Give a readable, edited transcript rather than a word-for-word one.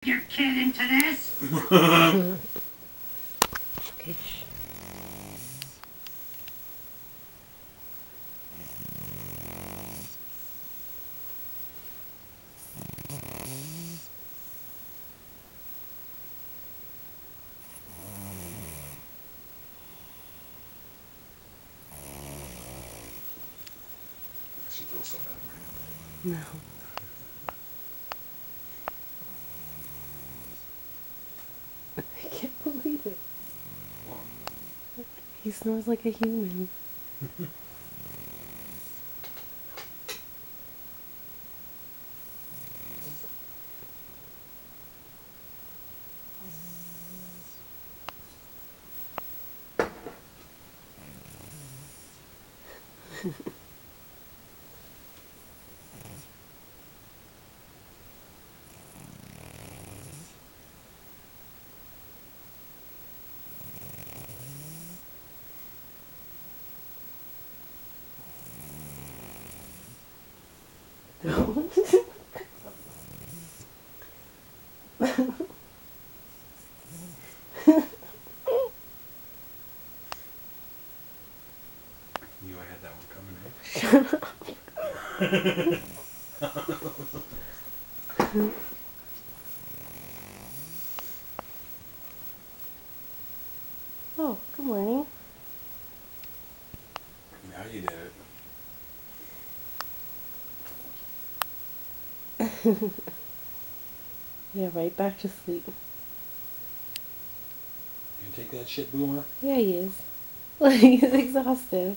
your kid into this? Okay. She feels so bad right No. I can't believe it. He snores like a human. Knew I had that one coming, eh? Oh, good morning. Now you did it. Yeah, right back to sleep. You take that shit, Boomer? Yeah, he is. Like, he's exhausted.